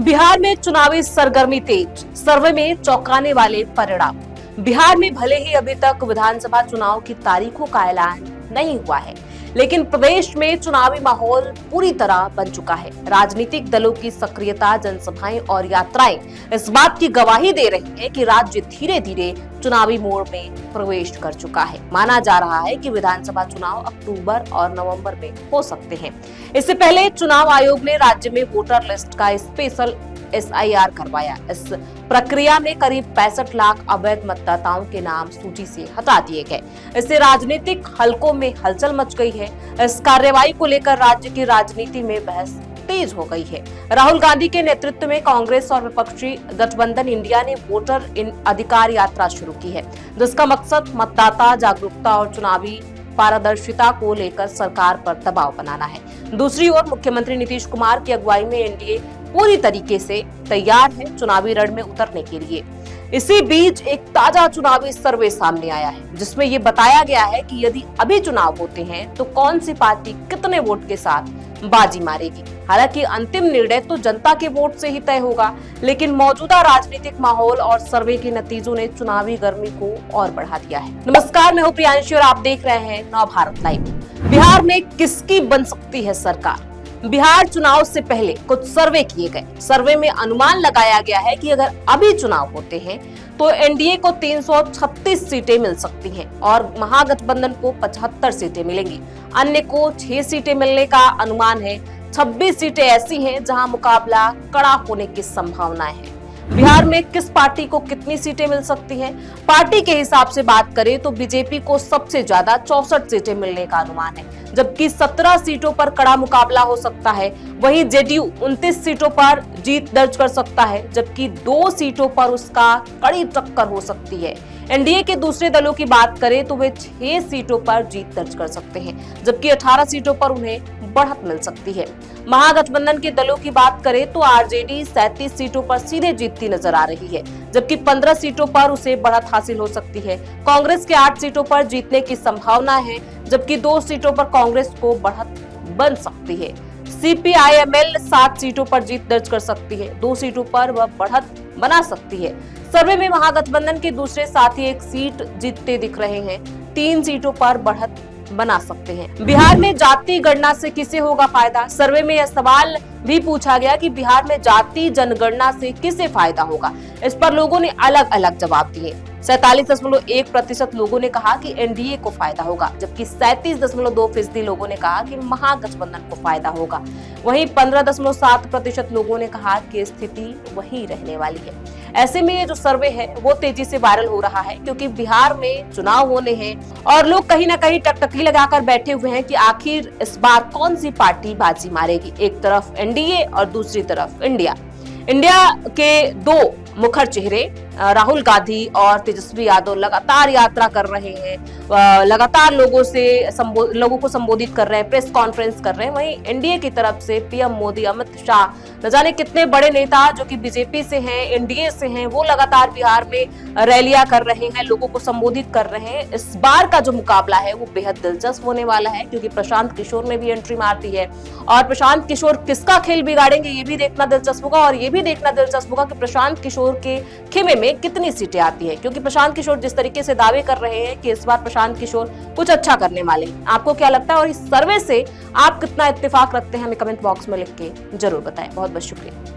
बिहार में चुनावी सरगर्मी तेज, सर्वे में चौंकाने वाले परिणाम। बिहार में भले ही अभी तक विधानसभा चुनाव की तारीखों का ऐलान नहीं हुआ है, लेकिन प्रदेश में चुनावी माहौल पूरी तरह बन चुका है। राजनीतिक दलों की सक्रियता, जनसभाएं और यात्राएं इस बात की गवाही दे रही है कि राज्य धीरे धीरे चुनावी मोड़ में प्रवेश कर चुका है। माना जा रहा है कि विधानसभा चुनाव अक्टूबर और नवंबर में हो सकते हैं। इससे पहले चुनाव आयोग ने राज्य में वोटर लिस्ट का स्पेशल SIR करवाया। इस प्रक्रिया में करीब 65 लाख अवैध मतदाताओं के नाम सूची से हटा दिए गए। इससे राजनीतिक हलकों में हलचल मच गई है। इस कार्रवाई को लेकर राज्य की राजनीति में बहस तेज हो गई है। राहुल गांधी के नेतृत्व में कांग्रेस और विपक्षी गठबंधन इंडिया ने वोटर अधिकार यात्रा शुरू की है, जिसका मकसद मतदाता जागरूकता और चुनावी पारदर्शिता को लेकर सरकार पर दबाव बनाना है। दूसरी ओर मुख्यमंत्री नीतीश कुमार की अगुवाई में एनडीए पूरी तरीके से तैयार है चुनावी रण में उतरने के लिए। इसी बीच एक ताजा चुनावी सर्वे सामने आया है, जिसमें ये बताया गया है कि यदि अभी चुनाव होते हैं तो कौन सी पार्टी कितने वोट के साथ बाजी मारेगी। हालांकि अंतिम निर्णय तो जनता के वोट से ही तय होगा, लेकिन मौजूदा राजनीतिक माहौल और सर्वे के नतीजों ने चुनावी गर्मी को और बढ़ा दिया है। नमस्कार, मैं हूं प्रियांशी और आप देख रहे हैं नव भारत लाइव। बिहार में किसकी बन सकती है सरकार? बिहार चुनाव से पहले कुछ सर्वे किए गए। सर्वे में अनुमान लगाया गया है कि अगर अभी चुनाव होते हैं तो एनडीए को 336 सीटें मिल सकती हैं और महागठबंधन को 75 सीटें मिलेंगी। अन्य को 6 सीटें मिलने का अनुमान है। 26 सीटें ऐसी हैं जहां मुकाबला कड़ा होने की संभावनाएं हैं। बिहार में किस पार्टी को कितनी सीटें मिल सकती हैं? पार्टी के हिसाब से बात करें तो बीजेपी को सबसे ज्यादा 64 सीटें मिलने का अनुमान है, जबकि 17 सीटों पर कड़ा मुकाबला हो सकता है। वहीं जेडीयू 29 सीटों पर जीत दर्ज कर सकता है, जबकि 2 सीटों पर उसका कड़ी टक्कर हो सकती है। एनडीए के दूसरे दलों की बात करें तो वे 6 सीटों पर जीत दर्ज कर सकते हैं, जबकि 18 सीटों पर उन्हें बढ़त मिल सकती है। महागठबंधन के दलों की बात करें तो आरजेडी 37 सीटों पर सीधे जीतती नजर आ रही है, जबकि 15 सीटों पर उसे बढ़त हासिल हो सकती है। कांग्रेस के 8 सीटों पर जीतने की संभावना है, जबकि 2 सीटों पर कांग्रेस को बढ़त बन सकती है। CPIML 7 सीटों पर जीत दर्ज कर सकती है, 2 सीटों पर वह बढ़त बना सकती है। सर्वे में महागठबंधन के दूसरे साथी 1 सीट जीतते दिख रहे हैं, 3 सीटों पर बढ़त बना सकते हैं। बिहार में जाति गणना से किसे होगा फायदा? सर्वे में यह सवाल भी पूछा गया कि बिहार में जाति जनगणना से किसे फायदा होगा। इस पर लोगों ने अलग अलग जवाब दिए। 47.1% लोगों ने कहा कि एनडीए को फायदा होगा, जबकि 37.2% लोगों ने कहा कि महागठबंधन को फायदा होगा। वहीं 15.7% लोगों ने कहा कि स्थिति वही रहने वाली है। ऐसे में ये जो सर्वे है वो तेजी से वायरल हो रहा है, क्योंकि बिहार में चुनाव होने हैं और लोग कहीं ना कहीं टकटकी लगाकर बैठे हुए हैं कि आखिर इस बार कौन सी पार्टी बाजी मारेगी। एक तरफ एनडीए और दूसरी तरफ इंडिया के 2 मुखर चेहरे राहुल गांधी और तेजस्वी यादव लगातार यात्रा कर रहे हैं, लगातार लोगों को संबोधित कर रहे हैं, प्रेस कॉन्फ्रेंस कर रहे हैं। वहीं एनडीए की तरफ से पीएम मोदी, अमित शाह, न जाने कितने बड़े नेता जो कि बीजेपी से हैं, एनडीए से हैं, वो लगातार बिहार में रैलियां कर रहे हैं, लोगों को संबोधित कर रहे हैं। इस बार का जो मुकाबला है वो बेहद दिलचस्प होने वाला है, क्योंकि प्रशांत किशोर ने भी एंट्री मार दी है और प्रशांत किशोर किसका खेल बिगाड़ेंगे ये भी देखना दिलचस्प होगा। और ये भी देखना दिलचस्प होगा कि प्रशांत किशोर के खेमे में कितनी सीटें आती है, क्योंकि प्रशांत किशोर जिस तरीके से दावे कर रहे हैं कि इस बार प्रशांत किशोर कुछ अच्छा करने वाले हैं। आपको क्या लगता है और इस सर्वे से आप कितना इत्तेफाक रखते हैं? हमें कमेंट बॉक्स में लिख के जरूर बताएं। बहुत बहुत शुक्रिया।